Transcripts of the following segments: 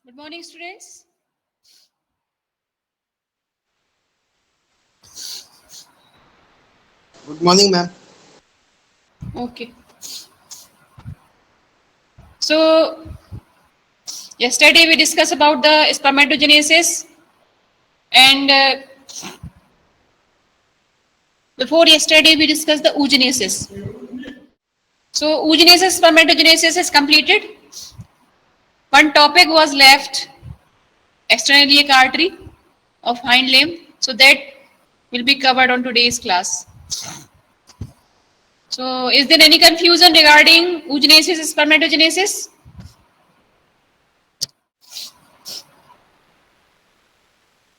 Good morning, students. Good morning, ma'am. Okay. So, yesterday we discussed about the spermatogenesis, and before yesterday we discussed the oogenesis. So, oogenesis, spermatogenesis is completed. One topic was left: external iliac artery of hind limb. So that will be covered on today's class. So, is there any confusion regarding oogenesis, spermatogenesis?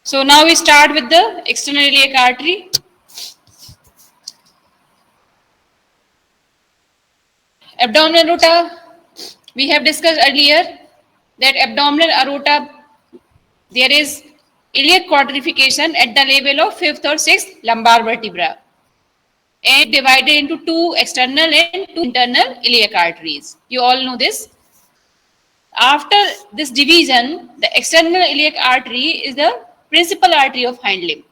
So now we start with the external iliac artery. Abdominal aorta, we have discussed earlier that abdominal aorta, there is iliac quadrification at the level of fifth or sixth lumbar vertebra, and divided into two external and two internal iliac arteries. You all know this. After this division, the external iliac artery is the principal artery of hind limb.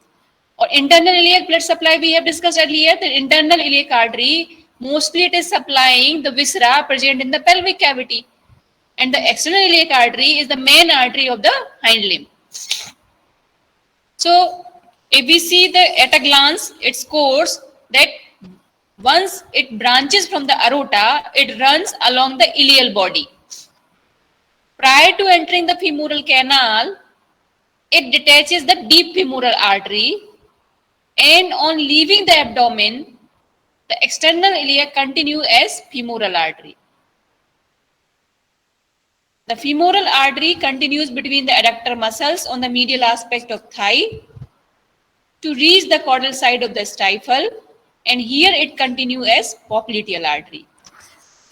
Or internal iliac blood supply, we have discussed earlier that internal iliac artery, mostly it is supplying the viscera present in the pelvic cavity, and the external iliac artery is the main artery of the hind limb. So if we see at a glance its course, that once it branches from the aorta, it runs along the iliac body. Prior to entering the femoral canal, it detaches the deep femoral artery, and on leaving the abdomen, the external iliac continues as femoral artery. The femoral artery continues between the adductor muscles on the medial aspect of thigh to reach the caudal side of the stifle, and here it continues as popliteal artery.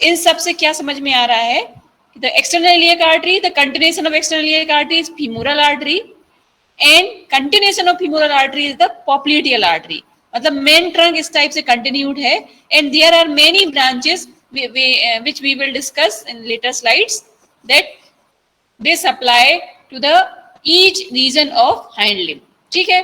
इन सब से क्या समझ में आ रहा है? The external iliac artery, the continuation of external iliac artery is femoral artery, and continuation of femoral artery is the popliteal artery. मतलब main trunk इस type से कंटिन्यूड है, and there are many branches which we will discuss in later slides, that they supply to the each region of hind limb. ठीक है,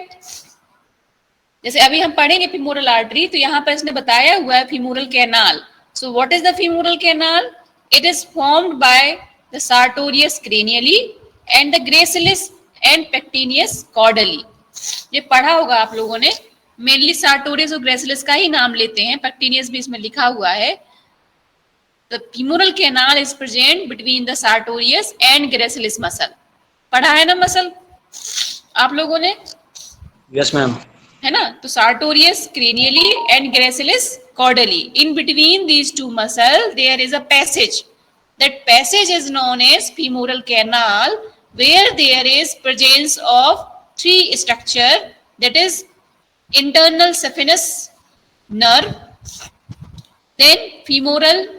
जैसे अभी हम पढ़ेंगे femoral artery, तो यहाँ पर इसने बताया हुआ है femoral canal. So what is the femoral canal? It is formed by the sartorius cranially and the gracilis and pectineus caudally. ये पढ़ा होगा आप लोगों ने. मेनली sartorius और gracilis का ही नाम लेते हैं, pectineus भी इसमें लिखा हुआ है. The femoral canal is present between the sartorius and gracilis muscle. पढ़ा है ना मसल आप लोगों ने? Yes, ma'am. है ना? तो sartorius cranially and gracilis caudally. In between these two muscles, there is a passage. That passage is known as femoral canal, where there is presence of three structure, that is internal saphenous nerve, then femoral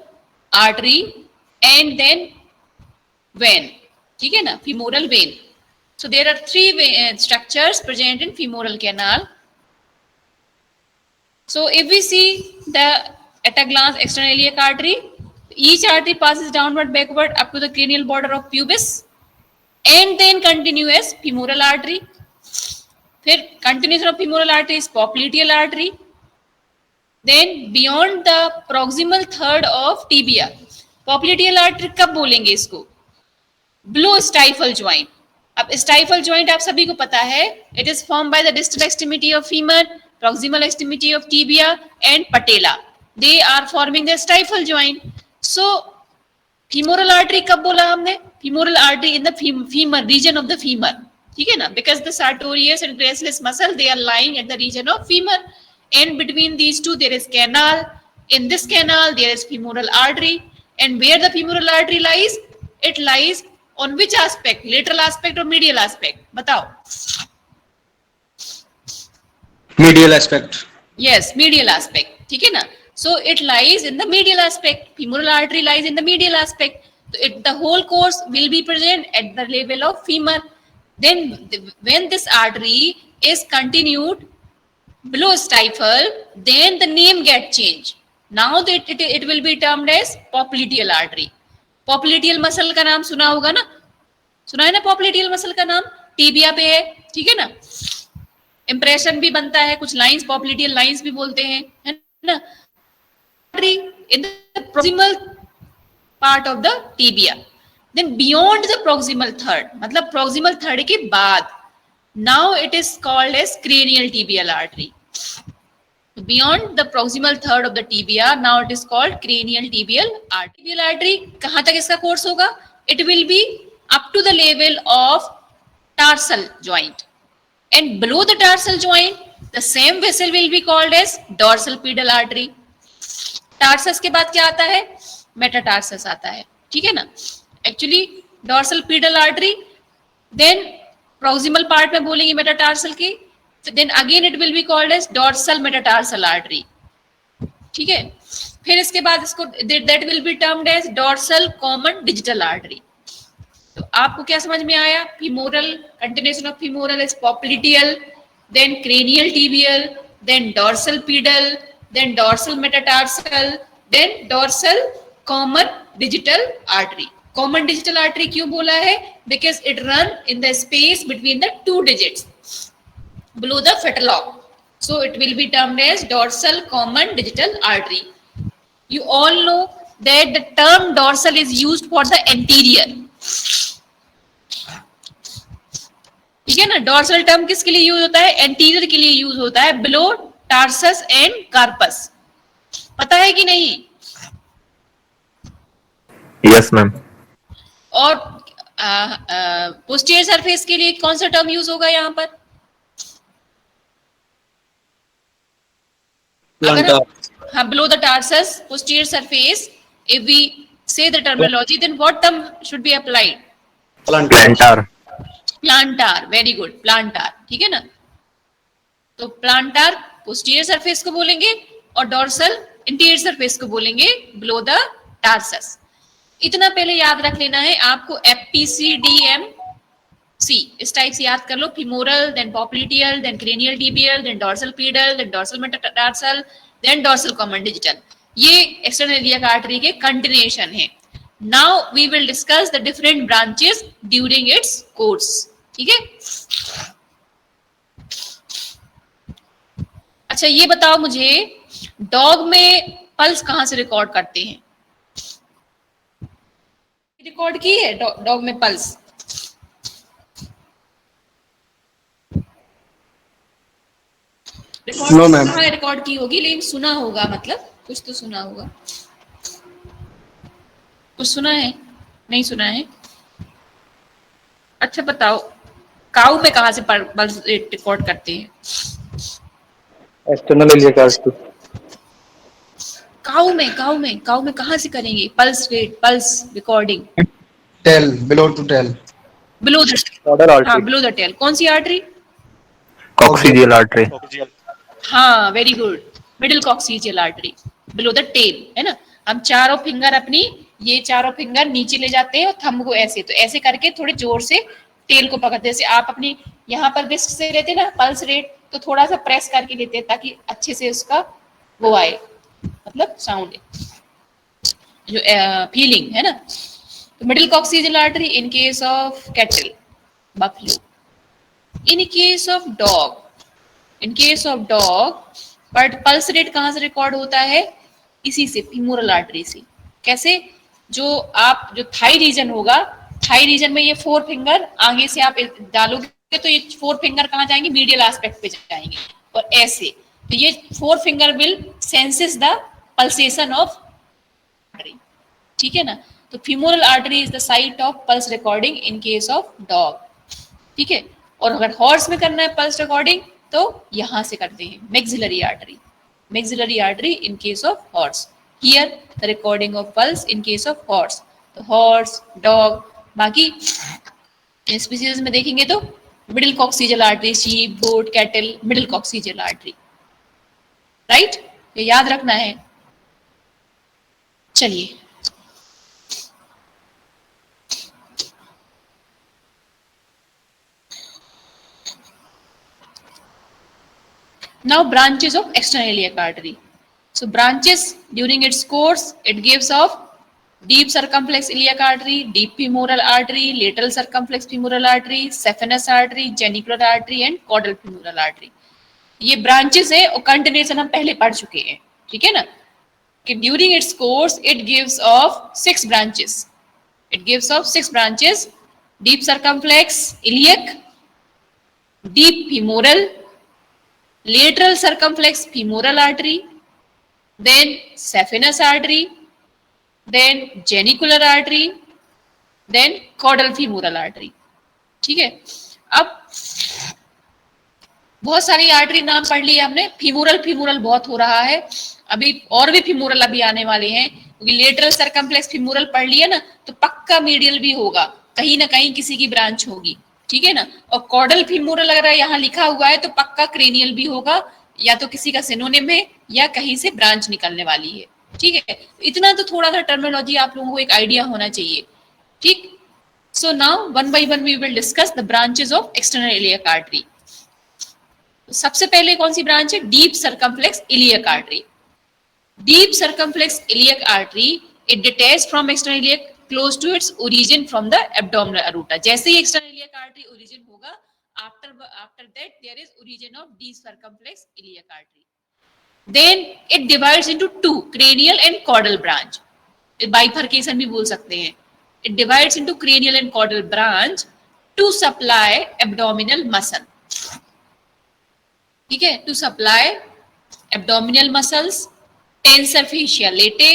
artery, and then vein. ठीक है ना? Femoral vein. So there are three structures present in femoral canal. So if we see at a glance external iliac artery, each artery passes downward backward up to the cranial border of pubis, and then continue as femoral artery. फिर continuation of femoral artery is popliteal artery. Then beyond the proximal third of tibia, popliteal artery कब बोलेंगे इसको? Below stifle joint. अब stifle joint आप सभी को पता है, it is formed by the distal extremity of femur, proximal extremity of tibia and patella. They are forming the stifle joint. So femoral artery कब बोला हमने? Femoral artery in the femur, region of the femur. ठीक है ना? Because the sartorius and gracilis muscle, they are lying at the region of femur, and between these two there is canal. In this canal there is femoral artery, and where the femoral artery lies, it lies on which aspect? Lateral aspect or medial aspect? बताओ. Medial aspect. Yes, medial aspect. ठीक है ना? So it lies in the medial aspect. Femoral artery lies in the medial aspect. So the whole course will be present at the level of femur. Then when this artery is continued below stifle, then the name get changed. Now that it will be termed as popliteal artery. Popliteal muscle का नाम सुना होगा ना? सुना है ना popliteal muscle का नाम, टीबिया पे है, ठीक है ना। इंप्रेशन भी बनता है, कुछ लाइंस पॉप्लिटियल लाइंस भी बोलते हैं, है ना। in the proximal part of the tibia, then beyond the proximal third, मतलब proximal third के बाद, now it is called as cranial tibial artery. Beyond the proximal third of the tibia, now it is called cranial tibial artery. Tibial artery कहाँ तक इसका course होगा? It will be up to the level of tarsal joint, and below the tarsal joint, the same vessel will be called as dorsal pedal artery. Tarsus के बाद क्या आता है? Metatarsus आता है, ठीक है ना। Actually dorsal pedal artery, then proximal part में बोलेंगे मेटाटार्सल की, then again it will be called as dorsal metatarsal artery, ठीक है। फिर इसके बाद इसको that will be termed as dorsal common digital artery. तो आपको क्या समझ में आया? Femoral, continuation of femoral is popliteal, then cranial tibial, then dorsal pedal, then dorsal metatarsal, then dorsal common digital artery. Common digital artery क्यों बोला है? Because it run in the space between the two digits below the fetlock, so it will be termed as dorsal common digital artery. You all know that the term dorsal is used for the anterior, ठीक है ना। Dorsal term किसके लिए use होता है? Anterior के लिए use होता है, बिलो टार्सस एंड कार्पस। पता है कि नहीं? Yes ma'am. और पोस्टीरियर सरफेस के लिए कौन सा टर्म यूज होगा यहाँ पर? अगर हाँ, below the tarsus posterior surface, if we say the terminology, then what term should be applied? Plantar. Plantar, very good, plantar, ठीक है ना। तो प्लांटार पोस्टीरियर सरफेस को बोलेंगे और डॉर्सल इंटीरियर सरफेस को बोलेंगे बिलो द टार्सस। इतना पहले याद रख लेना है आपको, FPCDMC इस टाइप से याद कर लो। Femoral, then popliteal, then cranial tibial, then dorsal pedal, then dorsal metatarsal, then dorsal common digital. ये एक्सटर्नल इलियक आर्टरी के कंटिन्यूएशन है। Now we will discuss the different branches during its course, ठीक है। अच्छा ये बताओ मुझे, डॉग में पल्स कहां से रिकॉर्ड करते हैं? रिकॉर्ड की है डॉग में पल्स? No ma'am. कहां रिकॉर्ड की होगी? लेकिन सुना होगा, मतलब कुछ तो सुना होगा। कुछ सुना है? नहीं सुना है? अच्छा बताओ, काऊ में कहां से पल्स रिकॉर्ड करते हैं? External iliac artery. काऊ में कहां से करेंगे pulse rate, pulse recording? Tail, below to tail. Below the, caudal हाँ आर्टरी। Below the tail. कौन सी आर्टरी? Coccygeal artery. हाँ very good, middle coccygeal artery, below the tail, है ना। हम चारों फिंगर अपनी, ये चारों फिंगर नीचे ले जाते हैं और थंब को ऐसे, तो ऐसे करके थोड़े जोर से टेल को पकड़ते हैं। जैसे आप अपनी यहाँ पर रिस्ट से लेते ना पल्स रेट, तो थोड़ा सा प्रेस करके लेते हैं ताकि अच्छे से उसका वो आए, मतलब साउंड, जो फीलिंग है ना। तो middle coccygeal artery in case of cattle, buffalo. In case of dog, but pulse rate कहां से रिकॉर्ड होता है? इसी से, फीमोरल आर्टरी से। कैसे? जो थाई रीजन होगा, थाई रीजन में ये 4 फिंगर आगे से आप डालोगे तो ये 4 फिंगर कहां जाएंगे? मीडियल एस्पेक्ट पे जाएंगे, और ऐसे, तो ये 4 finger will senses the pulsation of artery, ठीक है ना। तो femoral artery is the site of pulse recording in case of dog, ठीक है। और अगर हॉर्स में करना है पल्स रिकॉर्डिंग तो यहां से करते हैं, maxillary artery in case of horse. Here the recording of pulse in case of horse. तो हॉर्स, डॉग, बाकी स्पीसीज में देखेंगे तो मिडिल कॉक्सिजियल आर्टरी, शीप, गोट, cattle, middle coccygeal artery, right. ये याद रखना है। चलिए now branches of external iliac artery. So branches during its course it gives off deep circumflex iliac artery, deep femoral artery, lateral circumflex femoral artery, saphenous artery, genicular artery and caudal femoral artery. ये branches है और continuation हम पहले पढ़ चुके हैं, ठीक है ना, कि during its course it gives off 6 branches. It gives off 6 branches: deep circumflex iliac, deep femoral, lateral circumflex femoral artery, then saphenous artery, then genicular artery, then caudal femoral artery. ठीक है, अब बहुत सारी आर्टरी नाम पढ़ लिए हमने. Femoral बहुत हो रहा है अभी, और भी फीमोरल अभी आने वाले हैं, क्योंकि लेटरल सर्कमफ्लेक्स फीमोरल पढ़ लिया ना तो पक्का मीडियल भी होगा, कहीं ना कहीं किसी की ब्रांच होगी, ठीक है ना. और कॉडल फीमोरल अगर यहाँ लिखा हुआ है तो पक्का क्रेनियल भी होगा, या तो किसी का सिनोनिम है या कहीं से ब्रांच निकलने वाली है, ठीक है. इतना तो थोड़ा सा टर्मिनोलॉजी आप लोगों को एक आइडिया होना चाहिए, ठीक. So now one by one we will discuss the branches of external iliac artery. सबसे पहले कौन सी ब्रांच है? Deep circumflex iliac artery. Deep circumflex iliac artery, it detached from external iliac close to its origin from the abdominal aorta. जैसे ही external iliac artery origin होगा, after that there is origin of deep circumflex iliac artery. Then it divides into 2, cranial and caudal branch. Bifurcation भी बोल सकते हैं. It divides into cranial and caudal branch to supply abdominal muscle. ठीक है, to supply abdominal muscles, tensor fascia latae,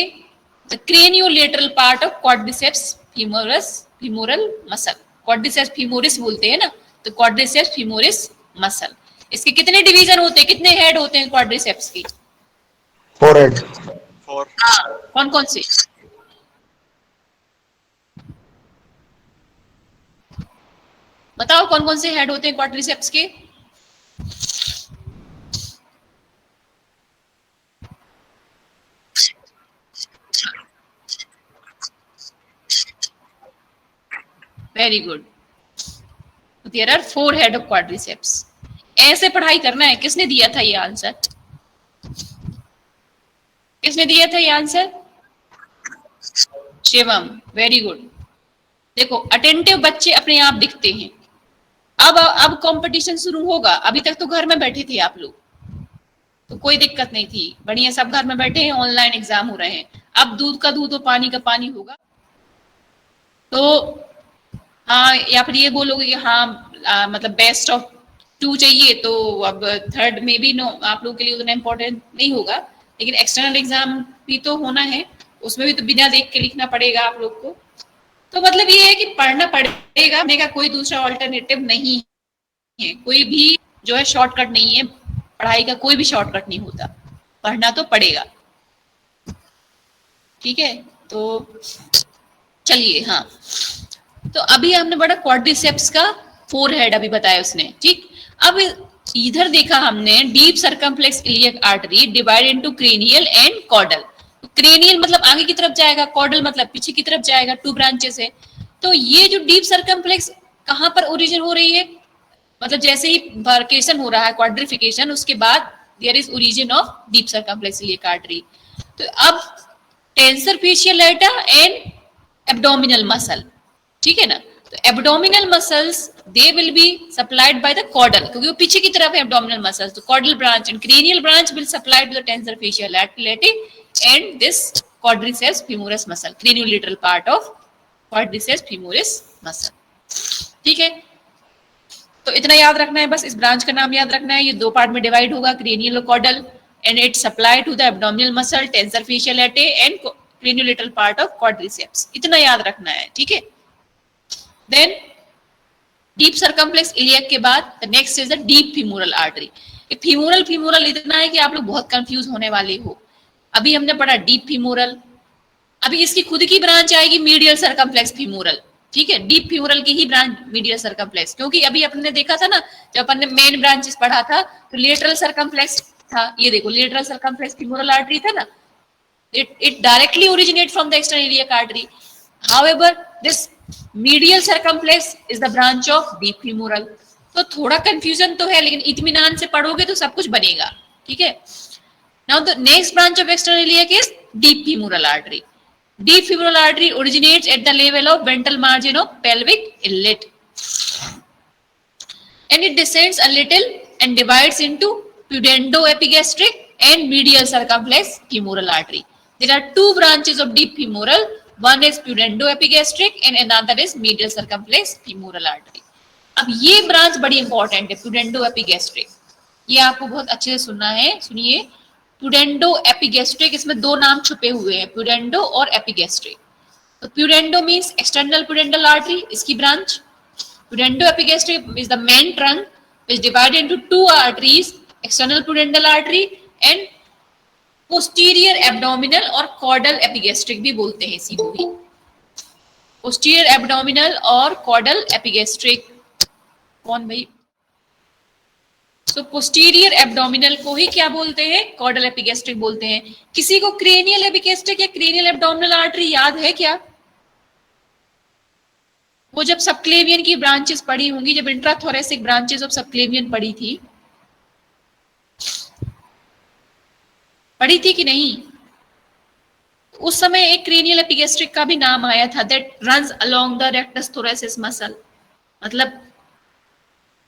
the craniolateral part of quadriceps femoral muscle. Quadriceps femoris बोलते हैं ना, तो quadriceps femoris muscle. इसके कितने डिवीजन होते हैं, कितने हेड होते हैं quadriceps की? 4 head. 4. कौन कौन से? बताओ कौन कौन से हेड होते हैं quadriceps के? Very good. There are 4 head of quadriceps. ऐसे पढ़ाई करना है. किसने दिया था ये आंसर? किसने दिया था ये आंसर? शिवम. Very good. देखो अटेंटिव बच्चे अपने आप दिखते हैं. अब कंपटीशन शुरू होगा. अभी तक तो घर में बैठे थे आप लोग, तो कोई दिक्कत नहीं थी, बढ़िया सब घर में बैठे हैं, ऑनलाइन एग्जाम हो रहे हैं. अब दूध का दूध और पानी का पानी होगा. तो हाँ, या फिर ये बोलोगे कि हाँ मतलब बेस्ट ऑफ 2 चाहिए, तो अब थर्ड में भी नो आप लोगों के लिए उतना इम्पोर्टेंट नहीं होगा, लेकिन एक्सटर्नल एग्जाम भी तो होना है, उसमें भी तो बिना देख के लिखना पड़ेगा आप लोग को. तो मतलब ये है कि पढ़ना पड़ेगा, अपने का कोई दूसरा ऑल्टरनेटिव नहीं है. कोई भी जो है शॉर्टकट नहीं है, पढ़ाई का कोई भी शॉर्टकट नहीं होता, पढ़ना तो पड़ेगा, ठीक है. तो चलिए, हाँ, तो अभी हमने बड़ा क्वाड्रिसेप्स का 4 हेड अभी बताया उसने, ठीक. अब इधर देखा हमने deep circumflex iliac artery divide into cranial and caudal. Cranial मतलब आगे की तरफ जाएगा, कॉडल मतलब पीछे की तरफ जाएगा. 2 ब्रांचेस है. तो ये जो डीप सर्कमफ्लेक्स कहां पर ओरिजिन हो रही है, मतलब जैसे ही बार्केशन हो रहा है, क्वाड्रिफिकेशन, उसके बाद there is origin of deep circumflex iliac artery. तो अब tensor fascia lata and abdominal muscle, ठीक है ना. तो abdominal muscles they will be supplied by the caudal, क्योंकि वो पीछे की तरफ है एब्डोमिनल मसल्स. तो caudal branch and cranial branch will supply to the tensor facial latae and this quadriceps femoris muscle, craniolateral part of quadriceps femoris muscle, ठीक है. तो इतना याद रखना है, बस इस ब्रांच का नाम याद रखना है. ये 2 पार्ट में डिवाइड होगा, क्रेनियल और caudal, and it supply to the abdominal muscle, tensor facial latae and craniolateral part of quadriceps. इतना याद रखना है, ठीक है. Then deep circumflex iliac के बाद the next is the deep femoral artery. femoral इतना है कि आप लोग बहुत कंफ्यूज होने वाले हो. अभी हमने पढ़ा डीप फीमोरल, अभी इसकी खुद की ब्रांच आएगी मीडियल सर्कमफ्लेक्स फीमोरल, ठीक है. डीप फीमोरल की ही ब्रांच मीडियल सर्कमफ्लेक्स, क्योंकि अभी अपन ने देखा था ना, जब अपन ने मेन ब्रांचेस पढ़ा था तो लेटरल सर्कमफ्लेक्स था. ये देखो लेटरल सर्कमफ्लेक्स फीमोरल आर्टरी था ना, it directly originate from the external iliac artery. However, this medial circumflex is the branch of deep femoral. तो थोड़ा कंफ्यूजन तो है, लेकिन इत्मीनान से पढ़ोगे तो सब कुछ बनेगा, ठीक है. Now the next branch of external iliac is deep femoral artery. Deep femoral artery originates at the level of ventral margin of pelvic inlet, and it descends a little and divides into pudendo-epigastric and medial circumflex femoral artery. There are two branches of deep femoral. One is pudendo-epigastric and another is medial circumflex femoral artery. अब ये branch बड़ी important है, pudendo-epigastric. ये आपको बहुत अच्छे से सुनना है. सुनिए, pudendo-epigastric, इसमें दो नाम छुपे हुए हैं, pudendo और epigastric. तो pudendo means external pudendal artery, इसकी branch. Pudendo-epigastric is the main trunk which divided into two arteries, external pudendal artery and posterior abdominal और caudal epigastric भी बोलते हैं इसी को ही. Posterior abdominal और caudal epigastric. कौन भाई? So posterior abdominal को ही क्या बोलते हैं? caudal epigastric बोलते हैं. किसी को cranial epigastric या cranial abdominal artery याद है क्या? वो जब सबक्लेवियन की ब्रांचेस पढ़ी होंगी, जब इंट्राथोरेसिक ब्रांचेस ऑफ सबक्लेवियन पढ़ी थी कि नहीं? उस समय एक क्रेनियल एपिगेस्ट्रिक का भी नाम आया था, that runs along the rectus thoracic muscle, मतलब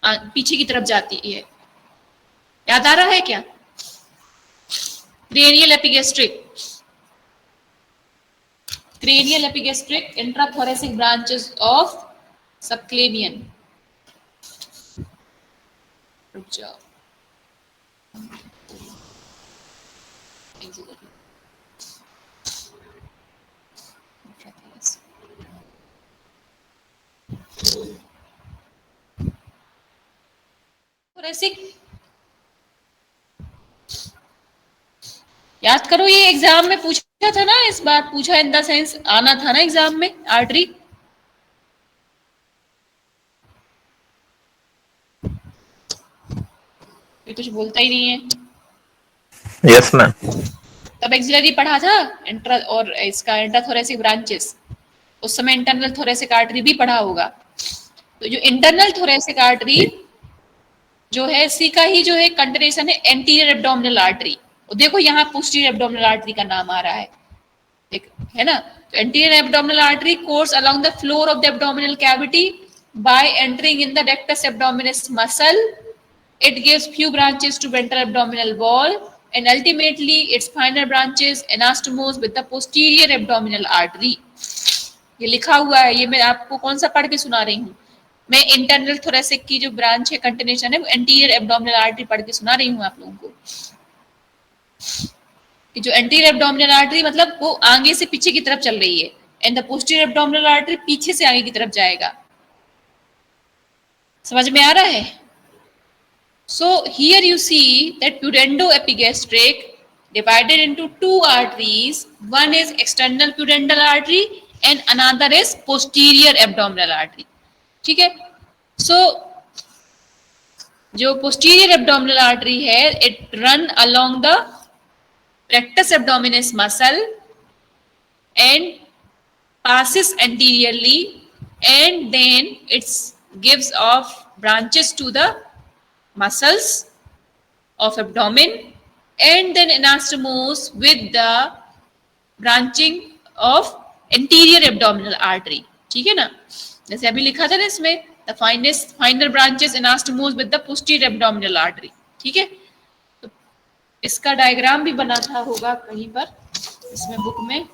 पीछे की तरफ जाती है. याद आ रहा है क्या? Cranial epigastric intrathoracic branches of subclavian. रुक जाओ. thoracic याद करो, ये एग्जाम में पूछा था ना, इस बार पूछा इन द सेंस आना था ना एग्जाम में. आर्टरी ये कुछ बोलता ही नहीं है. Yes ma'am. तब एक्सिलरी पढ़ा था इंट्रा और इसका इंट्राथोरेसिक ब्रांचेस, उस समय इंटरनल थोरेसिक आर्टरी भी पढ़ा होगा. तो जो इंटरनल थोरेसिक आर्टरी जो है, इसी का ही जो है कंटिन्यूएशन है एंटीरियर एब्डोमिनल आर्टरी. देखो यहाँ पोस्टीरियर एब्डोमिनल आर्टरी का नाम आ रहा है, है ना? तो anterior abdominal artery course along the floor of the abdominal cavity by entering in the rectus abdominis muscle. It gives few branches to ventral abdominal wall and ultimately its final branches anastomose with the posterior abdominal artery. ये लिखा हुआ है, ये मैं आपको कौन सा पढ़ के सुना रही हूँ? मैं इंटरनल थोरेसिक की जो ब्रांच है, कंटिन्यूएशन है, वो एंटीरियर एब्डोमिनल आर्टरी पढ़ के सुना रही हूँ आप लोगों को. कि जो एंटीरियर एब्डोमिनल आर्टरी मतलब वो आगे से पीछे की तरफ चल रही है, and the posterior abdominal artery पीछे से आगे की तरफ जाएगा. समझ में आ रहा है? So here you see that pudendo-epigastric divided into two arteries. One is external pudendal artery and another is posterior abdominal artery. ठीक है? So जो posterior abdominal artery है, it run along the rectus abdominis muscle and passes anteriorly, and then it gives off branches to the muscles of abdomen and then anastomose with the branching of anterior abdominal artery. ठीक है ना? जैसे अभी लिखा था ना इसमें, the final branches anastomose with the posterior abdominal artery. ठीक है? तो इसका डायग्राम भी बना था होगा कहीं पर इसमें बुक में.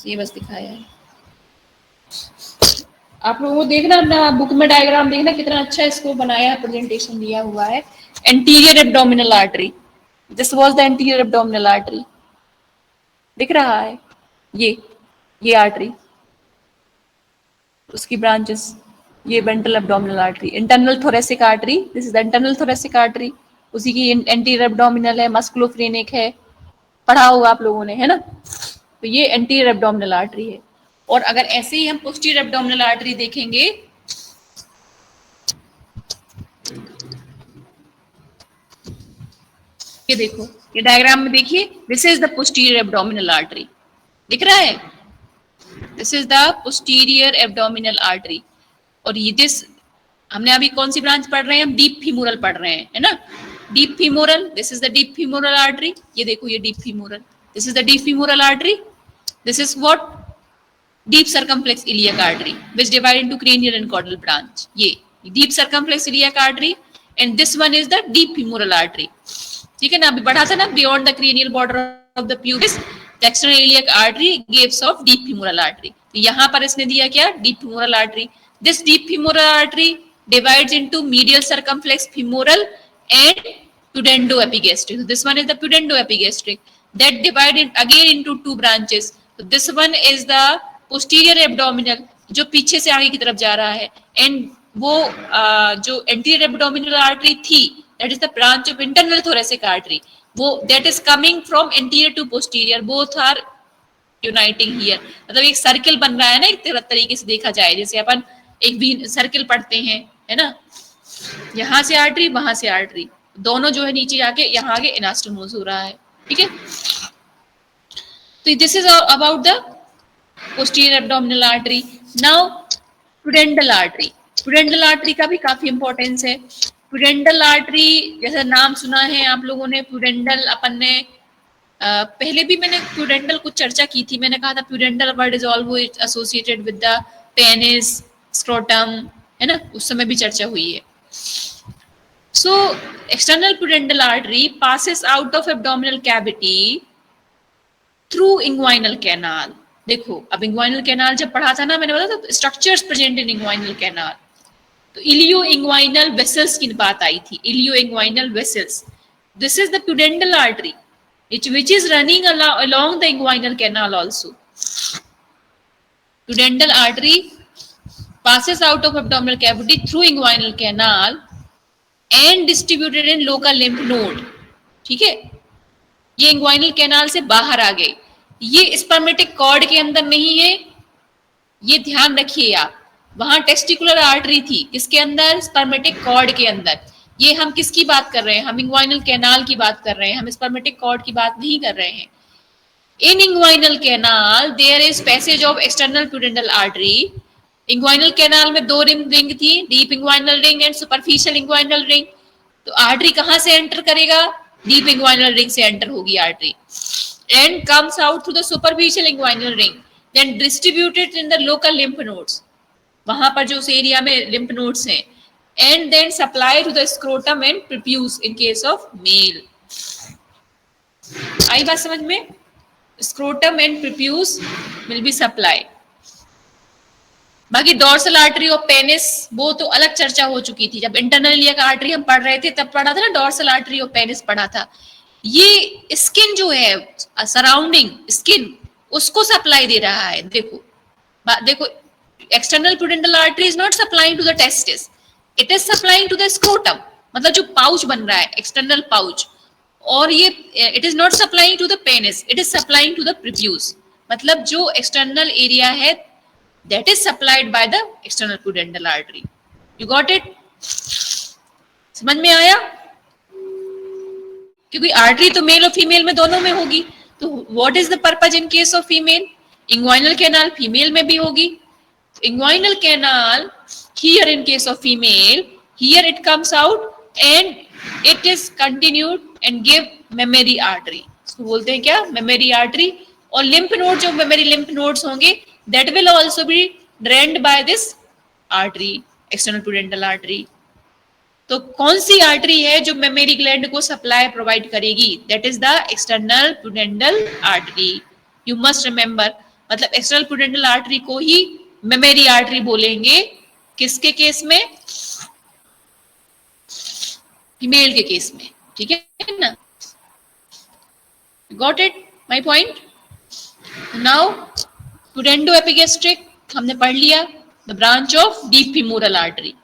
ये बस दिखाया है. आप लोगों को देखना अपना बुक में डायग्राम देखना कितना अच्छा इसको बनाया है, प्रेजेंटेशन दिया हुआ है. Anterior abdominal artery, this was the anterior abdominal artery. दिख रहा है ये आर्टरी, उसकी ब्रांचेस, ये ventral abdominal artery. Internal thoracic artery, this is the internal thoracic artery, उसी की एंटीरियर एब्डोमिनल है, मस्कुलोफ्रेनिक है, पढ़ा होगा आप लोगों ने, है ना? तो ये एंटीरियर एब्डोमिनल आर्टरी है. और अगर ऐसे ही हम पोस्टीरियर एब्डोमिनल आर्टरी देखेंगे, ये देखो, ये डायग्राम में देखिए, this is the posterior abdominal artery. दिख रहा है? This is the posterior abdominal artery. और ये दिस हमने अभी कौन सी ब्रांच पढ़ रहे हैं, हम डीप फीमोरल पढ़ रहे हैं, है ना। Deep femoral, this is the deep femoral artery, ये देखो ये deep femoral, this is the deep femoral artery, this is what, deep circumflex iliac artery which divide into cranial and caudal branch, ये deep circumflex iliac artery and this one is the deep femoral artery, ठीक है ना। अभी बढ़ा था ना, beyond the cranial border of the pubis the external iliac artery gives of deep femoral artery, तो यहाँ पर इसने दिया क्या, deep femoral artery, this deep femoral artery divides into medial circumflex femoral and pudendo-epigastric, so this one is the pudendo-epigastric that divided again into two branches, so this one is the posterior abdominal जो पीछे से आगे की तरफ जा रहा है, and वो जो एंटीरियर एब्डोमिनल आर्टरी थी that is the branch of internal thoracic artery, वो that is coming from anterior to posterior, both are uniting here, मतलब एक सर्किल बन रहा है ना, एक तरीके से देखा जाए जैसे अपन एक सर्किल पढ़ते हैं, है ना, यहाँ से आर्टरी वहां से आर्टरी, दोनों जो है नीचे जाके यहाँ आगे एनास्टोमोस हो रहा है, ठीक है। तो this is about the posterior abdominal artery. Now pudendal artery, pudendal artery का भी काफी इंपॉर्टेंस है। pudendal artery जैसा नाम सुना है आप लोगों ने, pudendal अपन ने पहले भी मैंने pudendal कुछ चर्चा की थी, मैंने कहा था pudendal word is always associated with the penis, scrotum, है ना, उस समय भी चर्चा हुई है। So external pudendal artery passes out of abdominal cavity through inguinal canal, देखो अब इंग्वाइनल कैनाल जब पढ़ा था ना मैंने बताया था structures present in inguinal canal, तो इलियो इंग्वाइनल वेसल्स की बात आई थी, ilio inguinal vessels, this is the pudendal artery which is running along the inguinal canal also. Pudendal artery passes out of abdominal cavity through inguinal canal and distributed in local lymph node, ठीक है, ये inguinal canal से बाहर आ गए, ये spermatic cord के अंदर नहीं है, ये ध्यान रखिए आप, वहां टेस्टिकुलर आर्टरी थी, किसके अंदर, स्पर्मेटिक कॉर्ड के अंदर, ये हम किसकी बात कर रहे हैं, हम इंग्वाइनल कैनाल की बात कर रहे हैं, हम स्पर्मेटिक कॉर्ड की बात नहीं कर रहे हैं। In inguinal canal there is passage of external pudendal artery, inguinal canal में दो रिंग थी, deep inguinal ring and superficial inguinal ring, तो आर्टरी कहां से एंटर करेगा, डीप इंग्वाइनल रिंग से एंटर होगी artery, and comes out through the superficial inguinal ring, then distributed in the local lymph nodes, वहां पर जो उस एरिया में lymph nodes हैं, and then supply to the scrotum and prepuce in case of male। आई बात समझ में, scrotum and prepuce will be supply। बाकी डोर्सल आर्टरी और पेनिस वो तो अलग चर्चा हो चुकी थी, जब इंटरनल इलियक आर्टरी हम पढ़ रहे थे तब पढ़ा था ना, डोर्सल आर्टरी और पेनिस पढ़ा था, ये स्किन जो है सराउंडिंग स्किन उसको सप्लाई दे रहा है, देखो देखो external pudendal artery is not supplying to the testis, it is supplying to the scrotum, मतलब जो पाउच बन रहा है एक्सटर्नल पाउच, और ये it is not supplying to the penis, it is supplying to the prepuce, मतलब जो external area है that is supplied by the external pudendal artery. You got it, समझ में आया, क्योंकि आर्टरी तो मेल और फीमेल में दोनों में होगी, तो what is the purpose in case of female, inguinal canal female में भी होगी, inguinal canal here in case of female, here it comes out and it is continued and give mammary artery, इसको बोलते हैं क्या, मेमोरी आर्टरी, और lymph node जो mammary lymph nodes होंगे that will also be drained by this artery, external pudendal artery. तो कौन सी आर्टरी है जो मेमोरी ग्लैंड को सप्लाई प्रोवाइड करेगी, that is the external pudendal artery, you must remember, मतलब एक्सटर्नल प्यूडेंडल आर्टरी को ही मेमोरी आर्टरी बोलेंगे, किसके केस में, फीमेल के केस में, ठीक है ना, got it my point. Now pudendoepigastric हमने पढ़ लिया, the branch of deep femoral artery,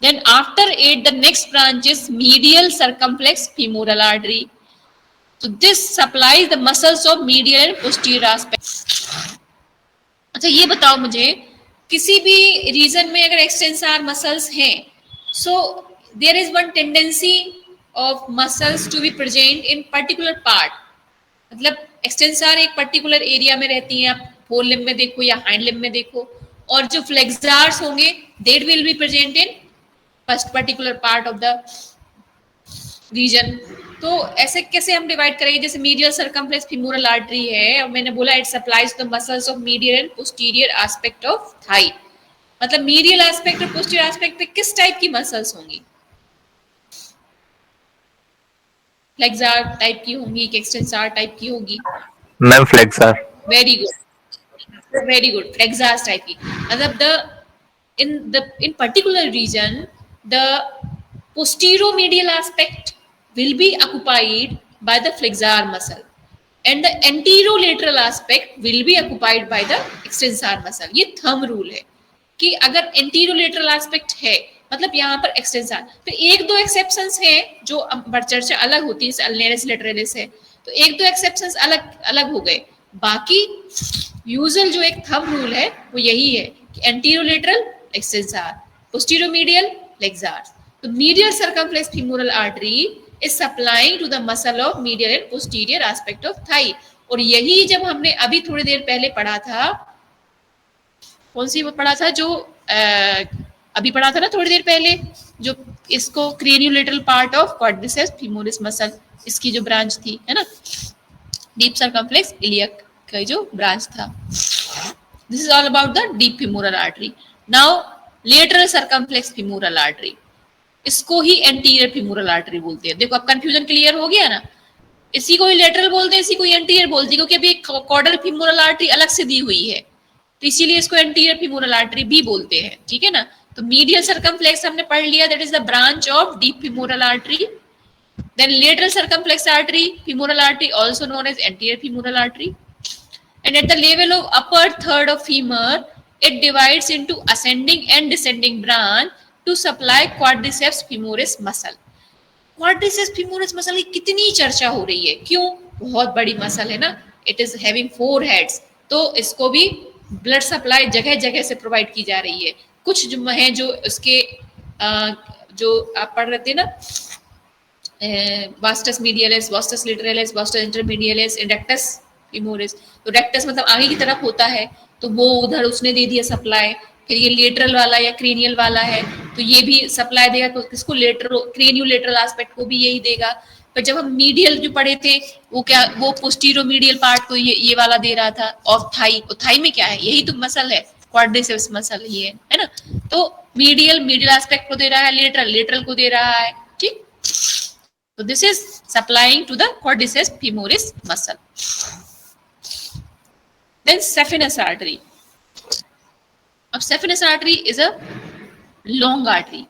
then after it the next branch is medial circumflex femoral artery, so this supplies the muscles of medial and posterior aspects। अच्छा ये बताओ मुझे, किसी भी reason में अगर एक्सटेंसर मसल्स हैं, so there is one tendency of muscles to be present in particular part, मतलब एक्सटेंसर एक पर्टिकुलर एरिया में रहती हैं, आप फोर लिम्ब में देखो या हाइंड लिम्ब में देखो, और जो फ्लेक्सार्स होंगे that will be present in first particular part of the region. तो ऐसे कैसे हम डिवाइड करेंगे, जैसे मीडियल सर्कमफ्लेक्स फीमोरल आर्टरी है और मैंने बोला it supplies the muscles of medial and posterior aspect of Thai. मतलब मीडियल एस्पेक्ट और पोस्टीरियर एस्पेक्ट पे किस टाइप की मसल्स होंगी? फ्लेक्सार टाइप की होंगी कि एक्सटेंसार टाइप की होगी? Ma'am flexor. Very good, very good, flexor type की। मतलब in particular region the posteromedial aspect will be occupied by the flexor muscle and the anterolateral aspect will be occupied by the extensor muscle। ये thumb rule है कि अगर एंटीरोलेटरल aspect है मतलब यहाँ पर एक्सटेंसर, तो एक दो एक्सेप्शंस हैं जो चर्चा अलग होती है, अल्नेरिस लेटरलिस है, तो एक दो एक्सेप्शंस अलग अलग हो गए। बाकी यूजुअल जो एक थंब रूल है वो यही है कि एंटीरोलेटरल एक्सटेंसर, पोस्टीरोमीडियल फ्लेक्सर। तो medial circumflex femoral artery is supplying to the muscle of medial and posterior aspect of thigh. और यही जब हमने अभी थोड़ी देर पहले पढ़ा था, कौन सी वो पढ़ा था जो अभी पढ़ा था ना थोड़ी देर पहले, जो इसको craniolateral part of quadriceps femoris muscle, इसकी जो ब्रांच थी है ना, डीप सर्कमफ्लेक्स इलियक का जो ब्रांच था। This is all about the deep femoral artery. Now lateral circumflex femoral artery, इसको ही एंटीरियर फीमोरल आर्टरी बोलते हैं। देखो अब कंफ्यूजन क्लियर हो गया ना, इसी को ही लेटरल बोलते हैं, इसी को ही एंटीरियर बोलते हैं, क्योंकि अभी कॉर्डल फीमोरल आर्टरी अलग से दी हुई है, तो इसीलिए इसको एंटीरियर फीमोरल आर्टरी भी बोलते हैं। ठीक है ना, तो मीडियल सर्कमफ्लेक्स हमने पढ़ लिया, that is the branch of deep femoral artery. Then lateral circumflex artery femoral artery also known as anterior femoral artery. And at the level of upper third of femur, it divides into ascending and descending branch to supply quadriceps femoris muscle। quadriceps femoris muscle की कितनी चर्चा हो रही है, क्यों? बहुत बड़ी muscle है ना, it is having 4 heads, तो इसको भी ब्लड सप्लाई जगह जगह से प्रोवाइड की जा रही है। कुछ जो है जो उसके जो आप पढ़ रहे थे ना, वास्टस मीडियलिस, वास्टस लिटरलिस, वास्टस इंटरमीडियलिस, इंडक्टस फीमोरिस, तो रेक्टस मतलब आगे की तरफ होता है, तो वो उधर उसने दे दिया सप्लाई। फिर ये लेटरल वाला या क्रेनियल वाला है तो ये भी सप्लाई देगा, तो किसको? लेटरो क्रेनियोलेटरल एस्पेक्ट को भी यही देगा। पर जब हम मीडियल जो पढ़े थे वो क्या, वो पोस्टीरोमीडियल पार्ट को ये वाला दे रहा था ऑफ थाई। और थाई में क्या है, यही तो मसल है, क्वाड्रिसेप्स मसल ये है ना। तो मीडियल एस्पेक्ट को दे रहा है, लेटरल को दे रहा है। ठीक, तो this is supplying to the quadriceps femoris muscle. Then saphenous artery. Now saphenous artery is a long artery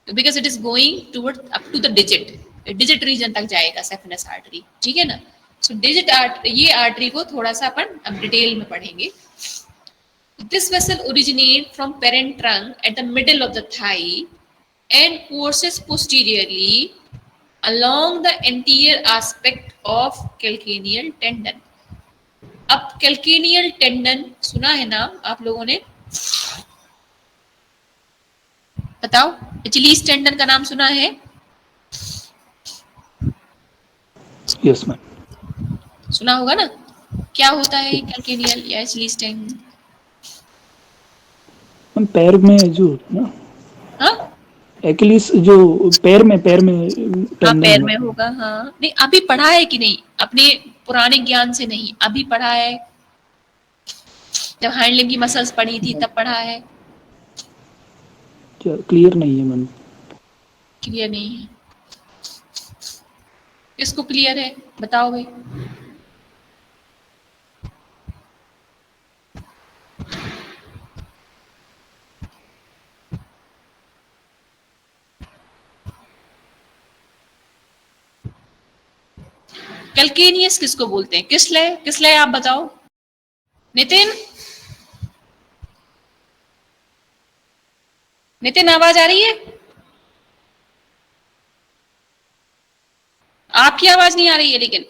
because it is going toward up to the digit region तक जाएगा saphenous artery। ठीक है ना, so digit artery, ये artery को थोड़ा सा अपन अब डिटेल में पढ़ेंगे। This vessel originates from parent trunk at the middle of the thigh and courses posteriorly along the anterior aspect of calcaneal tendon। अब कैल्केनियल टेंडन सुना है नाम आप लोगों ने? बताओ, एचिलीज टेंडन का नाम सुना है? यस मैम, सुना होगा ना। क्या होता है कैल्केनियल या एचिलीज टेंडन? मैम पैर में जो ना, हाँ एक्लिस जो पैर में हाँ, टेंडन पैर में होगा। हाँ, नहीं अभी पढ़ा है कि नहीं? अपने पुराने ज्ञान से नहीं, अभी पढ़ा है, जब हैंडलिंग की मसल्स पढ़ी थी तब पढ़ा है। क्लियर नहीं है मैम। क्लियर नहीं है? किसको क्लियर है बताओ भाई। कैल्केनियस किसको बोलते हैं? किसलय आप बताओ। नितिन आवाज आ रही है? आपकी आवाज नहीं आ रही है लेकिन।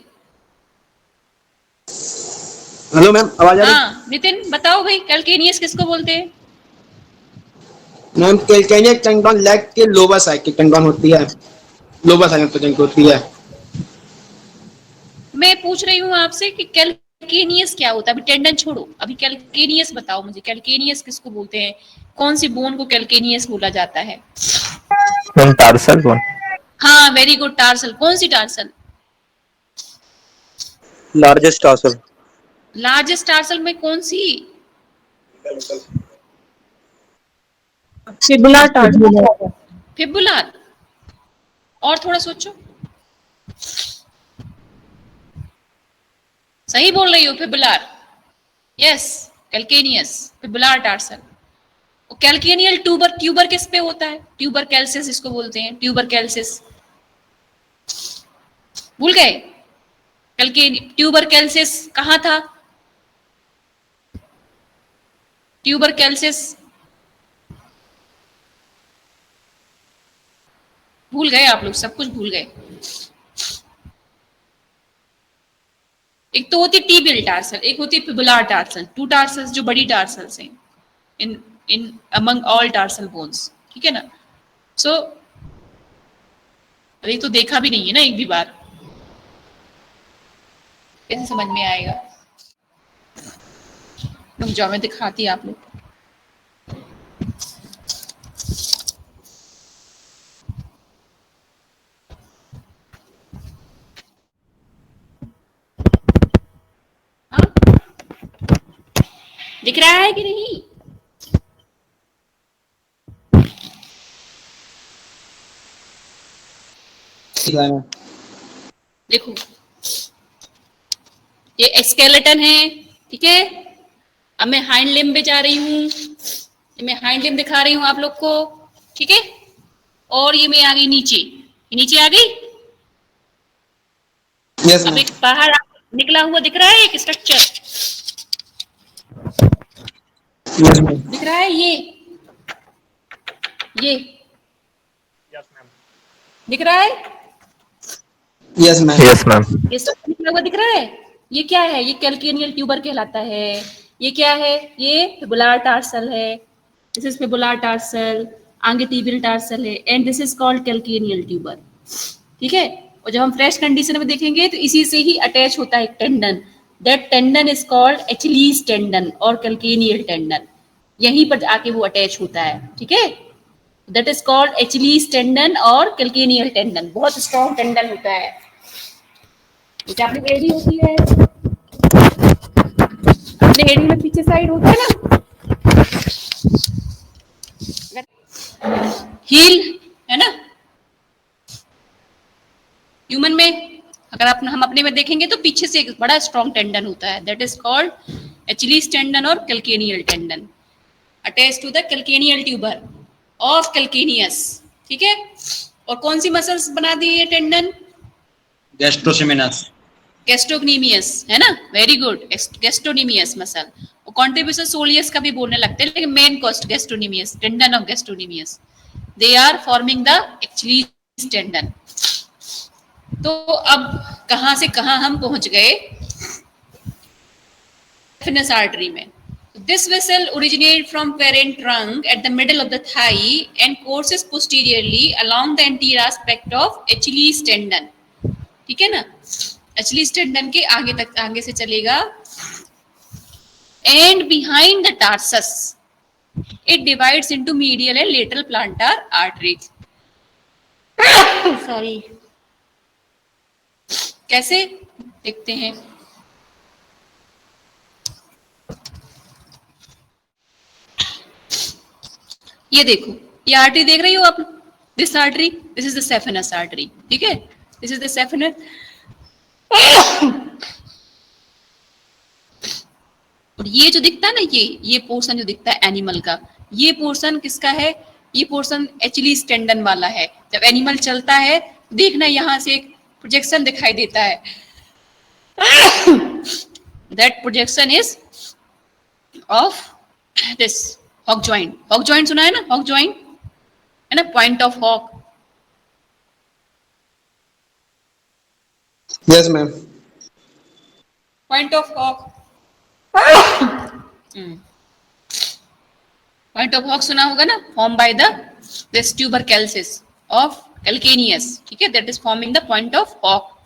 हेलो मैम, आवाज आ रही है? हाँ नितिन बताओ भाई, कैल्केनियस किसको बोलते हैं? मैम कैल्केनियल टेंडन लेग के लोअर साइड की टेंडन होती है, लोअर साइड में प्रेजेंट होती है। मैं पूछ रही हूँ आपसे कि कैलकेनियस क्या होता है? अभी टेंडन छोड़ो, अभी कैलकेनियस बताओ मुझे, कैलकेनियस किसको बोलते हैं? कौन सी बोन को कैलकेनियस बोला जाता है? Ma'am tarsal bone. हाँ वेरी गुड, टार्सल। कौन सी tarsal? Largest tarsal. Largest tarsal में कौन सी? Fibular tarsal. फिबुलर। और थोड़ा सोचो, सही बोल रही हो, fibular. Yes, calcaneus, fibular tarsal. Calcaneal tuber, tuber किस पे होता है? ट्यूबर कैल्सिस इसको बोलते हैं, ट्यूबर कैल्सिस। भूल गए? ट्यूबर कैल्सिस कहाँ था? ट्यूबर कैल्सिस भूल गए आप लोग, सब कुछ भूल गए। एक तो होती टीबियल टार्सल, एक होती फिबुलर टार्सल। टू टार्सल्स जो बड़ी टार्सल्स हैं इन इन अमंग ऑल टार्सल बोन्स, ठीक है ना? सो अरे तो देखा भी नहीं है ना एक भी बार, कैसे समझ में आएगा? रुक जाओ, मैं दिखाती आप लोग। हाँ? दिख रहा है कि नहीं? देखो, ये स्केलेटन है, ठीक है। अब मैं हाइंड लिम्ब पे जा रही हूँ, मैं हाइंड लिम्ब दिखा रही हूँ आप लोग को, ठीक है। और ये मैं आ गई नीचे, ये नीचे आ गई। यस अब मैम। एक बाहर निकला हुआ दिख रहा है एक स्ट्रक्चर, यस मैम। दिख रहा है ये दिख रहा है, यस मैम। Yes ma'am. ये सब निकला हुआ दिख रहा है। ये क्या है? ये कैलकेनियल ट्यूबर कहलाता है। ये क्या है? ये फिबुलर टार्सल है। दिस इज फिबुलर टार्सल, आगे टिबियल टार्सल है, and this is called calcaneal tuber, ठीक है। और जब हम फ्रेश कंडीशन में देखेंगे तो इसी से ही अटैच होता है एक tendon, that tendon is called Achilles tendon और कैलकेनियल टेंडन। यहीं पर आके वो अटैच होता है, ठीक है। That is called Achilles tendon और कैलकेनियल टेंडन। बहुत स्ट्रॉन्ग टेंडन होता है। जैसे आपने एडी होती है, अपने एडी में पीछे साइड होता है ना, हील, है ना। ह्यूमन में अगर हम अपने में देखेंगे तो पीछे से एक बड़ा स्ट्रॉन्ग टेंडन होता है, that is called Achilles tendon और calcaneal tendon, attach to the calcaneal tuber of calcaneus, ठीक है। और कौन सी मसल्स बना दी ये टेंडन? गैस्ट्रोसेमिनस। गैस्ट्रोनीमियस, है ना, वेरी गुड, गैस्ट्रोनीमियस मसल। और कॉन्ट्रीब्यूशन सोलियस का भी बोलने लगते हैं, लेकिन main cost gastrocnemius, tendon of gastrocnemius, they are forming the actually tendon. तो अब कहां से कहां हम पहुंच गए? saphenous artery में। This vessel originates from parent trunk at the middle of the thigh and courses posteriorly along the anterior aspect of Achilles tendon, ठीक है ना। Achilles tendon के आगे तक, आगे से चलेगा, and behind the tarsus it divides into medial and lateral plantar arteries. Sorry, कैसे देखते हैं? ये देखो, ये आर्टरी देख रही हो आप? This artery, this is the saphenous artery, ठीक है। This is the saphenous. और ये जो दिखता है ना, ये पोर्शन जो दिखता है एनिमल का, ये पोर्शन किसका है? ये पोर्शन एचलीज टेंडन वाला है। जब एनिमल चलता है, देखना यहां से एक प्रोजेक्शन दिखाई देता है, that projection is of this hock joint. Hock joint सुना है ना? हॉक जॉइंट है ना, point of hock. Yes ma'am. Point of hock, point of hock सुना होगा ना, form by the this tuber calcis of calcaneus, ठीक है, that is forming the point of hock.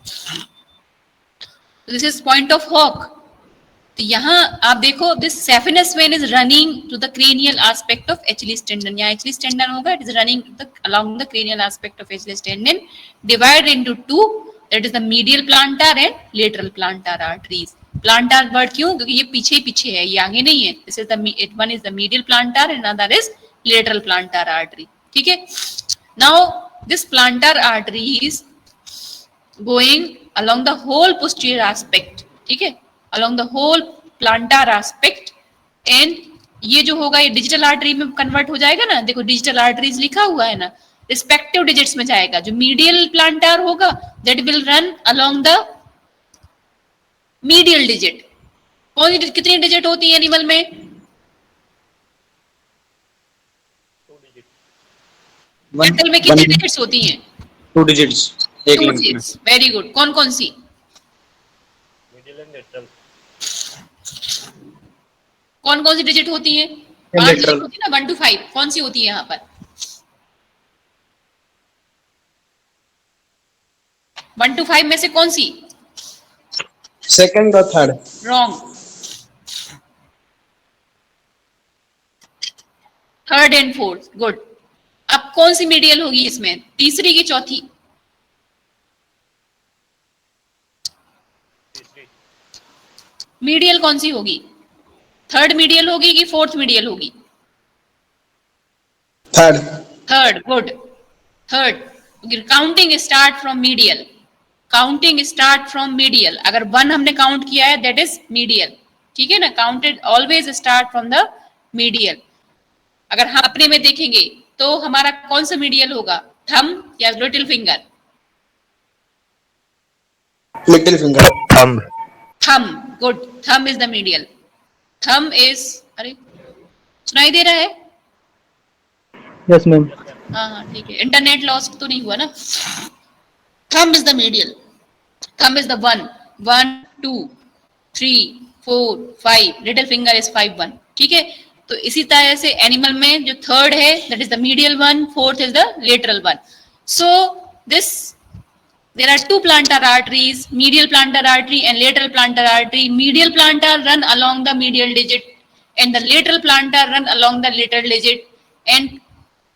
This is point of hock, तो यहाँ आप देखो this saphenous vein is running to the cranial aspect of Achilles tendon. यहाँ Achilles tendon होगा, it is running along the cranial aspect of Achilles tendon, divided into two, that is the medial plantar and lateral plantar arteries. Plantar word क्यों? क्योंकि ये पीछे पीछे है, ये आगे नहीं है. This is the one is the medial plantar and another is lateral plantar artery. ठीक है? Now this plantar artery is going along the whole posterior aspect. ठीक है? along the whole plantar aspect, and ये जो होगा ये digital artery में convert हो जाएगा ना. देखो डिजिटल आर्टरीज लिखा हुआ है ना, रिस्पेक्टिव डिजिट्स में जाएगा. जो मीडियल प्लांटार होगा that will run along the medial digit. कौन सी कितनी डिजिट होती है एनिमल में? 2 digits. कैटल में कितनी डिजिट्स होती हैं? 2 digits. एक लिंक में. Very good. कौन कौन सी? Middle and lateral. कौन कौन सी डिजिट होती हैं? 5 डिजिट होती है ना, 1 to 5. कौन सी होती है यहाँ पर? 1 to 5 में से कौन सी? सेकंड और third. Wrong. Third and fourth. Good. अब कौन सी मीडियल होगी इसमें? तीसरी की चौथी? मीडियल कौन सी होगी? थर्ड मीडियल होगी कि फोर्थ मीडियल होगी? Third. Third. Good. Third. Counting start from medial. Counting start from medial. अगर 1 हमने काउंट किया है दैट इज मीडियल. ठीक है ना? Counted always start from the medial. अगर हम अपने में देखेंगे तो हमारा कौन सा मीडियल होगा? थंब या little finger? Little finger. Thumb. Thumb. Good. Thumb is the medial. Thumb is, अरे सुनाई दे रहा है? Yes ma'am. हाँ हाँ ठीक है. इंटरनेट लॉस तो नहीं हुआ ना? Thumb is the medial. Thumb is the 1 2 3 4 5. Little finger is 5 1. ठीक है? तो इसी तरह से एनिमल में जो थर्ड है that is the medial one, fourth is the lateral one. So this there are 2 plantar arteries, medial plantar artery and lateral plantar artery. Medial plantar run along the medial digit and the lateral plantar run along the lateral digit and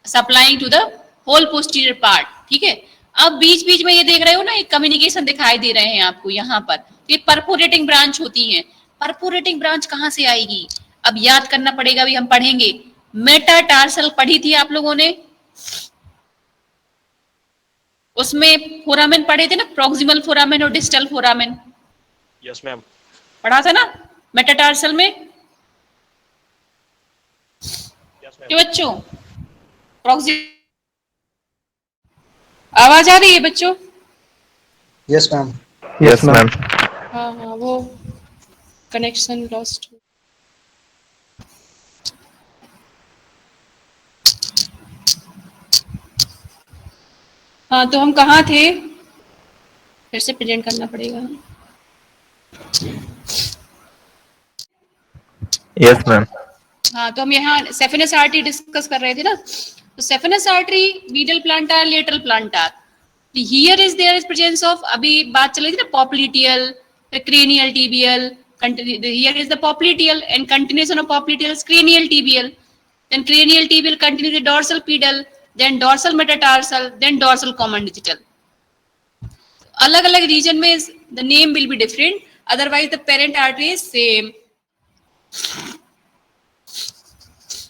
supplying to the whole posterior part. ठीक है? अब बीच बीच में ये देख रहे हो ना, एक कम्युनिकेशन दिखाई दे रहे हैं आपको यहाँ पर. ये परफोरेटिंग ब्रांच होती हैं. परफोरेटिंग ब्रांच कहाँ से आएगी? अब याद करना पड़ेगा, भी हम पढ़ेंगे. मेटाटार्सल पढ़ी थी आप लोगों ने, उसमें फोरामेन पढ़े थे ना, प्रॉक्सिमल फोरामेन और डिस्टल फोरामेन. Yes, ma'am. पढ़ा था ना मेटाटार्सल में? Yes, ma'am. क्यों बच्चों? आवाज आ रही है बच्चों? Yes ma'am. Yes, ma'am. हाँ हाँ, वो कनेक्शन लॉस्ट. हाँ तो हम कहाँ थे? फिर से प्रेजेंट करना पड़ेगा. Yes, ma'am. हाँ तो हम यहाँ सेफेनस आर्टरी डिस्कस कर रहे थे ना. तो saphenous artery, medial plantar, lateral plantar. Here is there is presence of, अभी बात चल रही थी ना popliteal, cranial tibial. Here is the popliteal and continuation of popliteal is cranial tibial. Then cranial tibial continues the dorsal pedal, then dorsal metatarsal, then dorsal common digital. अलग अलग reason में the name will be different, otherwise the parent artery is same.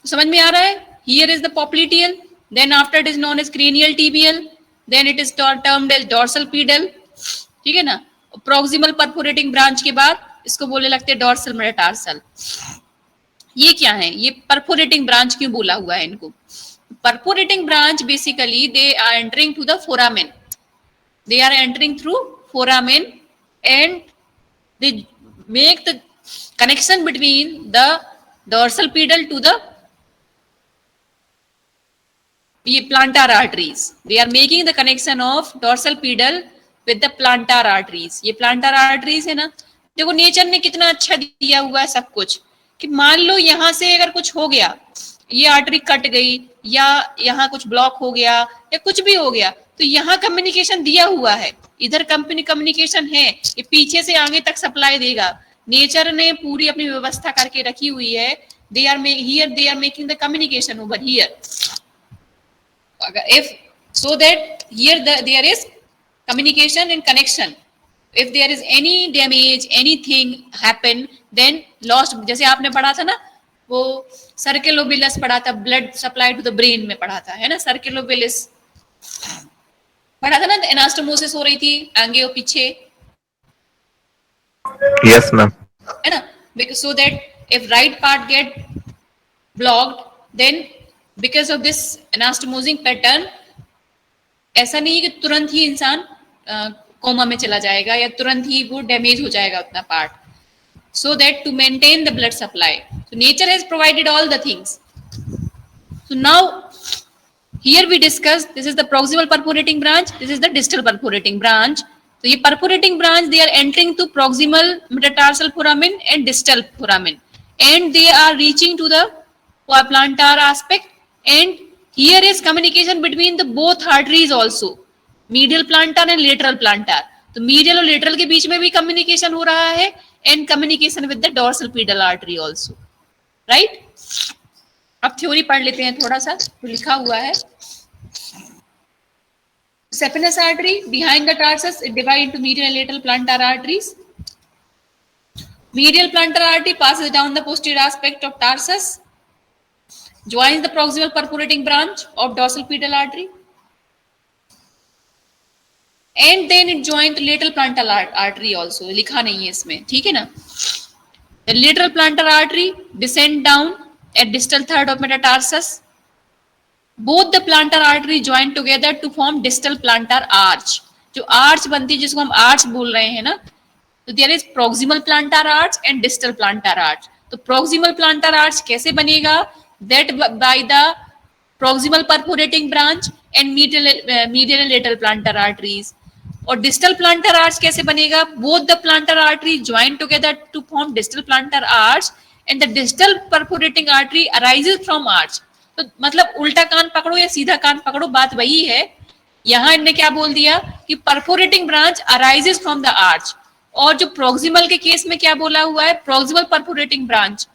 समझ में आ रहा है? Here is the popliteal, then after it is known as cranial tibial, then it is termed as dorsal pedal. ठीक है ना? Proximal perforating branch के बाद इसको बोलने लगते हैं डॉर्सल मेटाटार्सल. ये क्या है? ये परफोरेटिंग ब्रांच क्यों बोला हुआ है इनको? Perforating branch basically they are entering to the foramen. They are entering through foramen and they make the connection between the dorsal pedal to the plantar arteries. They are making the connection of dorsal pedal with the plantar arteries. ये plantar arteries है ना. देखो nature ने कितना अच्छा दिया हुआ है सब कुछ, कि मान लो यहाँ से अगर कुछ हो गया, ये आर्टरी कट गई या यहाँ कुछ ब्लॉक हो गया या कुछ भी हो गया, तो यहाँ कम्युनिकेशन दिया हुआ है. इधर कम्युनिकेशन है, ये पीछे से आगे तक सप्लाई देगा. नेचर ने पूरी अपनी व्यवस्था करके रखी हुई है. They are making the communication over here. If so that here there is communication and connection. If there is any damage, anything happen, then lost. जैसे आपने पढ़ा था ना, वो सर्कुलोविलस पढ़ा था, blood supply to the brain में पढ़ा था, है ना, सर्कुलोविलस पढ़ा था ना, एनास्टोमोसिस हो रही थी आगे और पीछे, Yes, ma'am. है ना, because so that if right part get blocked, then because of this anastomosing pattern, ऐसा नहीं है कि तुरंत ही इंसान कोमा में चला जाएगा या तुरंत ही वो डैमेज हो जाएगा उतना part. So that to maintain the blood supply, so nature has provided all the things. So now here we discuss, this is the proximal perforating branch, this is the distal perforating branch. So ये perforating branch, they are entering to proximal metatarsal foramen and distal foramen, and they are reaching to the plantar aspect, and here is communication between the both arteries also, medial plantar and lateral plantar. तो medial और lateral के बीच में भी communication हो रहा है, and communication with the dorsal pedal artery also, right? अब theory पढ़ लेते हैं थोड़ा सा, तो लिखा हुआ है. Saphenous artery behind the tarsus, it divides into medial and lateral plantar arteries. Medial plantar artery passes down the posterior aspect of tarsus, joins the proximal perforating branch of dorsal pedal artery, and then it joins the lateral plantar artery also. लिखा नहीं है इसमें, ठीक है ना. The lateral plantar artery descend down at distal third of metatarsus. Both the plantar artery join together to form distal plantar arch. जो arch बनती है जिसको हम arch बोल रहे हैं ना, तो there is proximal plantar arch and distal plantar arch. तो proximal plantar arch कैसे बनेगा? That by the proximal perforating branch and medial and lateral plantar arteries. और distal plantar arch कैसे बनेगा? Both the plantar artery join together to form distal plantar arch, and the distal perforating artery arises from arch. तो मतलब उल्टा कान पकड़ो या सीधा कान पकड़ो, बात वही है. यहाँ इन्होंने क्या बोल दिया कि perforating branch arises from the arch, और जो proximal के केस में क्या बोला हुआ है, proximal perforating branch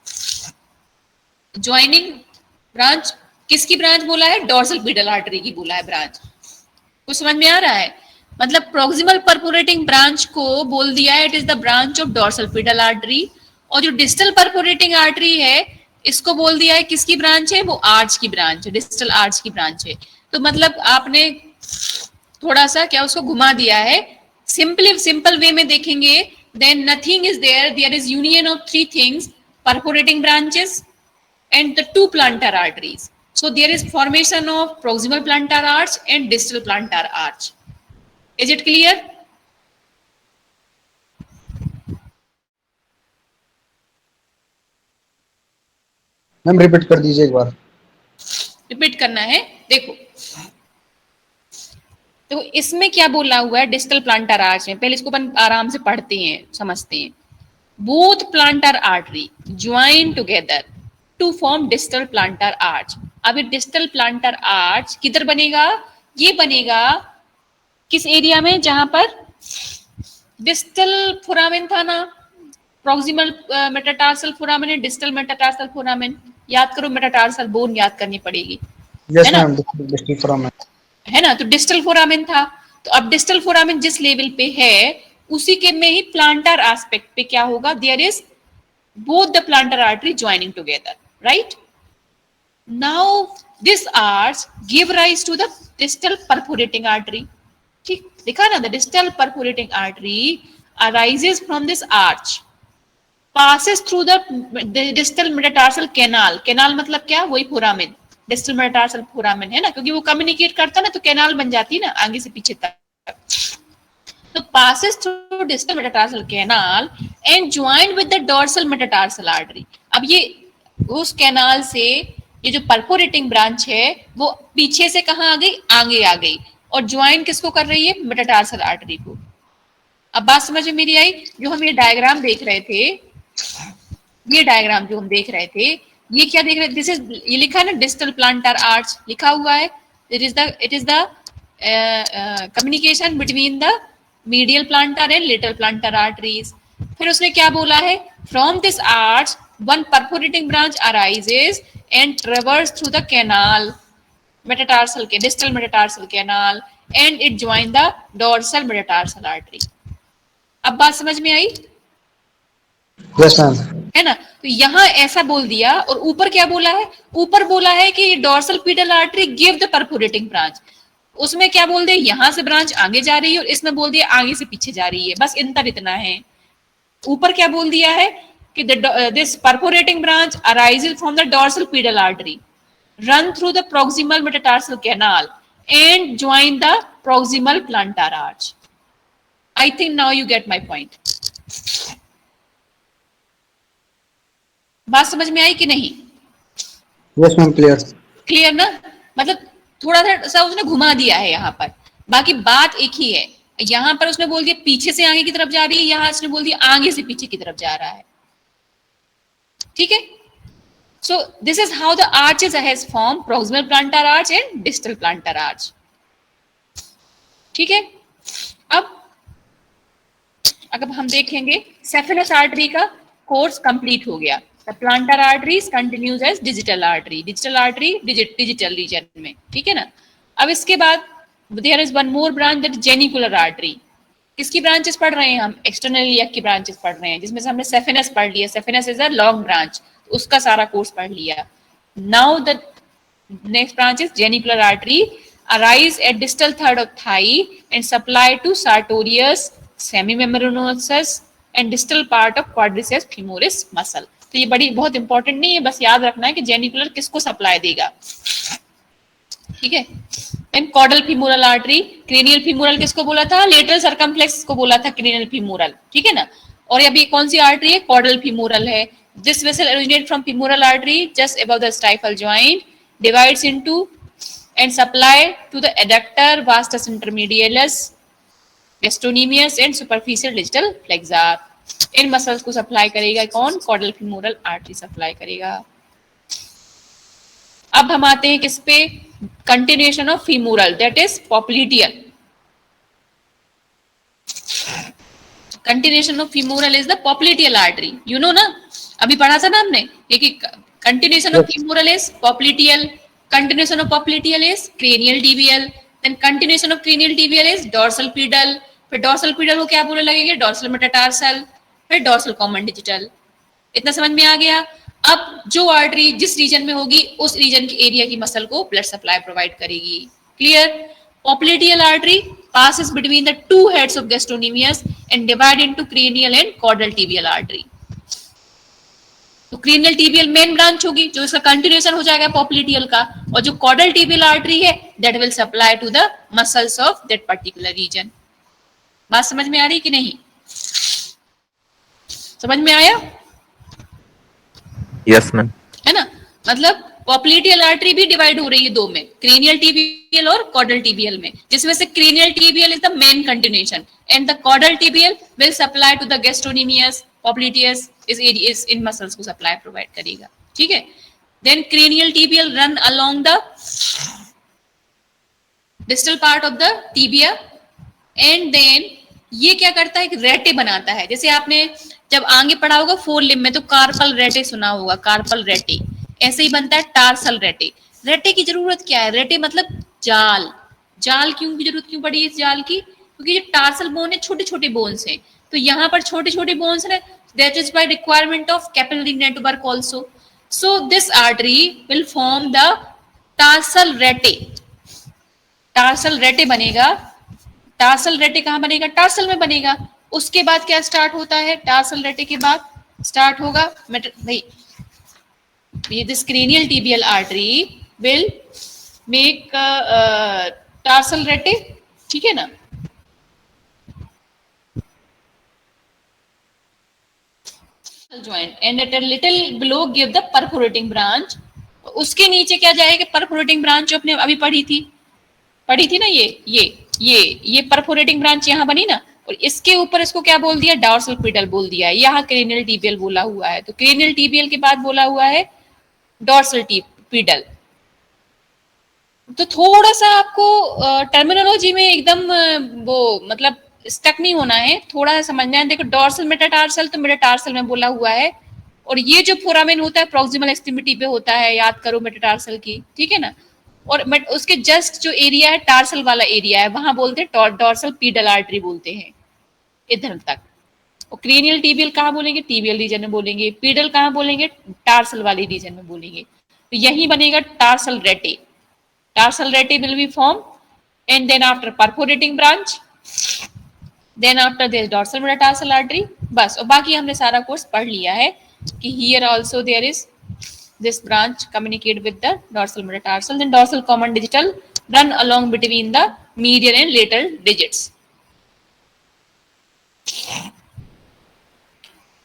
joining branch किसकी ब्रांच बोला है? डॉर्सल पीडल आर्टरी की बोला है ब्रांच. कुछ समझ में आ रहा है? मतलब प्रोक्सिमल परफोरेटिंग ब्रांच को बोल दिया है it is the branch of dorsal pedal artery, और जो डिस्टल परफोरेटिंग आर्टरी है इसको बोल दिया है किसकी ब्रांच है? वो आर्च की ब्रांच है, डिस्टल आर्च की ब्रांच है. तो मतलब आपने थोड़ा सा क्या उसको घुमा दिया है. सिंपल वे में देखेंगे, then nothing is there is union of three things, perforating branches and the two plantar arteries. So there is formation of proximal plantar arch and distal plantar arch. Is it clear? Ma'am repeat कर दीजिए एक बार. Repeat करना है. देखो तो इसमें क्या बोला हुआ है डिस्टल प्लांटर आर्च में, पहले इसको अपन आराम से पढ़ते हैं, समझते हैं. Both plantar artery join together to form distal plantar arch. अब ये डिस्टल प्लांटर आर्च किधर बनेगा? ये बनेगा किस एरिया में? जहां पर डिस्टल फोरामेन था ना, प्रॉक्सिमल मेटाटार्सल फोरामेन है, डिस्टल मेटाटार्सल फोरामेन. याद करो, मेटाटार्सल बोन याद करनी पड़ेगी. यस मैम, डिस्टल फोरामेन है ना. तो डिस्टल फोरामेन था, तो अब डिस्टल फोरामेन जिस लेवल पे है उसी के में ही प्लांटर एस्पेक्ट पे क्या होगा? There is both the plantar artery joining together, right? Now this arch give rise to the distal perforating artery. ठीक दिखा ना, the distal perforating artery arises from this arch, passes through the distal metatarsal canal. Canal मतलब क्या? वही foramen, distal metatarsal foramen है ना, क्योंकि वो कम्युनिकेट करता ना तो कैनाल बन जाती है ना आगे से पीछे तक. So passes through distal metatarsal canal and joined with the dorsal metatarsal artery. अब ये उस कैनाल से ये जो परफोरेटिंग ब्रांच है वो पीछे से कहाँ आ गई? आगे आ गई, और ज्वाइन किसको कर रही है? मेटाटार्सल आर्टरी को. अब बात समझ में मेरी आई? जो हम ये डायग्राम देख रहे थे, ये डायग्राम जो हम देख रहे थे, ये क्या देख रहे थे? दिस इज, ये लिखा है ना डिस्टल प्लांटर आर्च लिखा हुआ है. It is the communication between the medial plantar and lateral plantar arteries. फिर उसने क्या बोला है, from this arch one perforating branch arises and ट्रेवर्स through the canal metatarsal के distal metatarsal canal and it join the dorsal metatarsal artery. अब बात समझ में आई Yes, ma'am. है ना? तो यहाँ ऐसा बोल दिया और ऊपर क्या बोला है, ऊपर बोला है कि dorsal pedal artery give the perforating branch, उसमें क्या बोल दिया, यहां से ब्रांच आगे जा रही है और इसमें बोल दिया आगे से पीछे जा रही है, बस अंतर इतना है। ऊपर क्या बोल दिया है कि this perforating branch arises from the dorsal pedal artery, run through the proximal metatarsal canal and join the proximal plantar arch. I think now you get my point. बात समझ में आई कि नहीं? Yes, ma'am. Clear. क्लियर ना? मतलब थोड़ा सा उसने घुमा दिया है यहाँ पर, बाकी बात एक ही है। यहाँ पर उसने बोल दिया पीछे से आगे की तरफ जा रही है, यहाँ उसने बोल दिया आगे से पीछे की तरफ जा रहा है। ठीक है? So this is how the arches has formed, proximal plantar arch and distal plantar arch. ठीक है? अब अगर हम देखेंगे सेफेनस आर्टरी का कोर्स कंप्लीट हो गया। The plantar arteries continues as digital artery digital region में, ठीक है ना? अब इसके बाद there is one more branch that is genicular artery. किसकी ब्रांचेस पढ़ रहे हैं हम? एक्सटर्नल ईएफ की ब्रांचेस पढ़ रहे हैं, जिसमें से हमने सेफेनस पढ़ लिया। Saphenous is a long branch, उसका सारा कोर्स पढ़ लिया। Now the next branch is genicular artery, arise at distal third of thigh and supply to sartorius, semimembranosus and distal part of quadriceps femoris muscle. तो ये बड़ी बहुत important नहीं है, बस याद रखना है कि जेनिकुलर किसको सप्लाई देगा। ठीक है? And caudal femoral artery, cranial femoral किसको बोला था? लेटरल सर्कमफ्लेक्स को बोला था क्रेनियल फीमोरल, ठीक है ना? और अभी कौन सी आर्टरी है? कॉर्डल फीमोरल है। This vessel originates from femoral artery just above the stifle joint, divides into and supply to the adductor vastus intermedialis, gastrocnemius and superficial digital flexor. In muscles को सप्लाई करेगा कौन? Chordal femoral artery supply करेगा। अब हम आते हैं किस पे? Continuation of femoral, that is popliteal. Continuation of femoral is the popliteal artery, you know ना, अभी पढ़ा था ना हमने, continuation of femoral is popliteal, continuation of popliteal is cranial tibial, then continuation of cranial tibial is dorsal pedal, फिर dorsal pedal को क्या बोलने लगेंगे? डोर्सल मेटाटार्सल, फिर डोर्सल कॉमन डिजिटल। इतना समझ में आ गया? अब जो आर्टरी जिस रीजन में होगी उस रीजन की एरिया की मसल को ब्लड सप्लाई प्रोवाइड करेगी। Clear? Popliteal artery passes between the two heads of gastrocnemius and divide into cranial and caudal tibial artery. तो क्रेनियल टिबियल मेन ब्रांच होगी जो इसका कंटिन्यूएशन हो जाएगा पॉप्लिटियल का, और जो कॉडल टिबियल आर्टरी है that will supply to the muscles of that particular region. बात समझ में आ रही कि नहीं? समझ में आया? Yes, ma'am. है ना? मतलब पॉप्लिटियल आर्टरी भी डिवाइड हो रही है दो में, क्रेनियल टिबियल और कॉडल टिबियल में, जिसमें से cranial tibial is the main continuation and the caudal tibial will supply to the gastrocnemius, popliteus is in muscles को सप्लाई प्रोवाइड करेगा। ठीक है? Then cranial tibial run along the distal part of the tibia and then ये क्या करता है? रेटे बनाता है। जैसे आपने जब आगे पढ़ा होगा फोर लिम्ब में तो कार्पल रेटे सुना होगा, कार्पल रेटे, ऐसे ही बनता है टार्सल रेटे। रेटे की जरूरत क्या है? रेटे मतलब जाल। जाल क्यों की जरूरत क्यों पड़ी इस जाल की? क्योंकि ये टार्सल बोन है, छोटे छोटे बोन्स हैं, तो यहाँ पर छोटे छोटे बोन्स है, that is by requirement of capillary network also. So this artery will form the tarsal rete. Tarsal rete बनेगा। टार्सल रेटे कहाँ बनेगा? टार्सल में बनेगा। उसके बाद क्या स्टार्ट होता है? टार्सल रेटे के बाद स्टार्ट होगा भाई this cranial tibial artery will make tarsal rete, ठीक है ना? joint and at a little below give the perforating branch। उसके नीचे क्या जाएगा? perforating branch जो अपने अभी पढ़ी थी ना, ये perforating branch यहाँ बनी ना, और इसके ऊपर इसको क्या बोल दिया? डॉर्सल पीडल बोल दिया है। यहाँ क्रेनियल टिबियल बोला हुआ है, तो क्रेनियल टिबियल के बाद बोला हुआ है डॉर्सल पीडल। तो थोड़ा सा आपको टर्मिनोलॉजी में एकदम वो मतलब स्टक नहीं होना है, थोड़ा सा समझना है। देखो डॉर्सल मेटाटार्सल तो मेटाटार्सल में बोला हुआ है, और ये जो फोरामेन होता है प्रॉक्सिमल एक्सट्रीमिटी पे होता है, याद करो मेटाटार्सल की, ठीक है ना। और उसके जस्ट जो एरिया है टार्सल वाला एरिया है, वहां बोलते हैं डॉर्सल पीडल आर्टरी बोलते हैं, इधर तक। और क्रेनियल टीबियल कहाँ बोलेंगे, टीबियल रीजन में बोलेंगे। पीडल कहाँ बोलेंगे, टार्सल वाले रीजन में बोलेंगे। तो यही बनेगा tarsal rete. Tarsal rete will be form and then after perforating branch, then after this dorsal metatarsal artery. बस, और बाकी हमने सारा कोर्स पढ़ लिया है कि here also there is this branch communicate with the dorsal metatarsal, then dorsal common digital run along between the medial and lateral digits.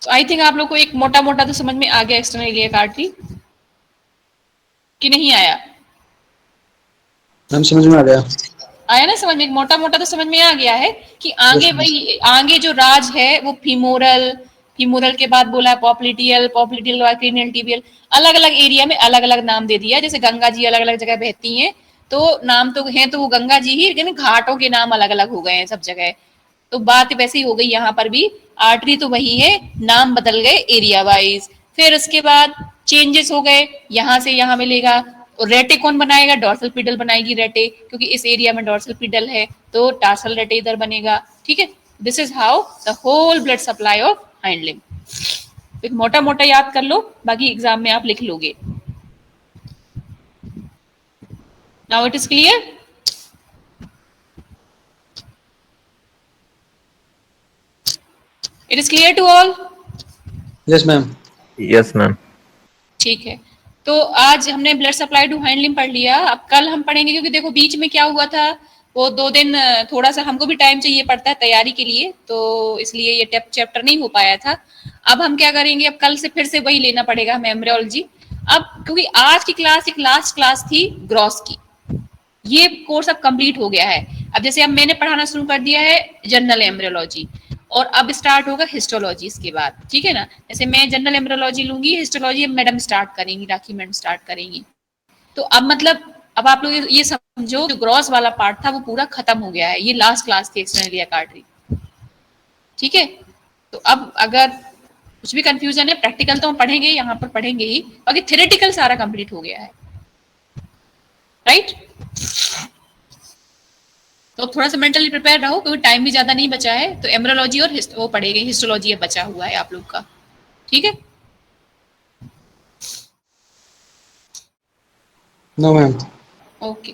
So I think आप लोग को एक मोटा मोटा तो समझ में आ गया एक्सटर्नल इलियक आर्टरी, कि नहीं आया? मैम समझ में आ गया। आया ना समझ में, मोटा मोटा तो समझ में आ गया है कि आगे वही आगे जो राज है वो फीमोरल, फीमोरल के बाद बोला पॉप्लिटियल, पॉप्लिटियल के बाद क्रेनियल टीबियल, अलग अलग एरिया में अलग अलग नाम दे दिया। जैसे गंगा जी अलग अलग जगह बहती हैं, तो नाम तो हैं तो वो गंगा जी ही, लेकिन घाटों के नाम अलग अलग हो गए हैं सब जगह। तो बात वैसे ही हो गई यहाँ पर भी, आर्टरी तो वही है, नाम बदल गए एरिया वाइज। फिर उसके बाद चेंजेस हो गए, यहाँ से यहाँ मिलेगा। और रेटे कौन बनाएगा, डॉर्सल पीडल बनाएगी रेटे, क्योंकि इस एरिया में डॉर्सल पीडल है, तो टार्सल रेटे इधर बनेगा, ठीक है। This is how the whole blood supply of hind limb. एक मोटा मोटा याद कर लो, बाकी एग्जाम में आप लिख लोगे। Now it is clear? It is clear to all? Yes ma'am. Yes, ma'am. ठीक है, तो आज हमने blood supply to hind limb पढ़ लिया। अब कल हम पढ़ेंगे, क्योंकि देखो बीच में क्या हुआ था, वो 2 दिन थोड़ा सा हमको भी टाइम चाहिए पड़ता है तैयारी के लिए, तो इसलिए ये चैप्टर नहीं हो पाया था। अब हम क्या करेंगे, अब कल से फिर से वही लेना पड़ेगा हमें, एम्ब्रियोलॉजी। अब क्योंकि आज की क्लास एक लास्ट क्लास थी ग्रॉस की, ये कोर्स अब कंप्लीट हो गया है। अब जैसे अब मैंने पढ़ाना शुरू कर दिया है जनरल एम्ब्रियोलॉजी, और अब स्टार्ट होगा हिस्टोलॉजी इसके बाद, ठीक है ना। जैसे मैं जनरल एम्ब्रियोलॉजी लूंगी, हिस्टोलॉजी मैडम स्टार्ट करेंगी, राखी मैडम स्टार्ट करेंगी। तो अब मतलब अब आप लोग ये समझो, जो ग्रॉस वाला पार्ट था वो पूरा खत्म हो गया है, ये लास्ट क्लास थी एक्सटर्नल इलियक आर्टरी, ठीक है। तो अब अगर कुछ भी कंफ्यूजन है, प्रैक्टिकल तो हम पढ़ेंगे, यहाँ पर पढ़ेंगे ही, बाकी थ्योरेटिकल सारा कंप्लीट हो गया है, राइट। तो थोड़ा सा मेंटली प्रिपेयर रहो, क्योंकि टाइम भी ज्यादा नहीं बचा है। तो एम्ब्रियोलॉजी और वो पढ़ेंगे, हिस्टोलॉजी अब बचा हुआ है आप लोग का, ठीक है। No ma'am. ओके।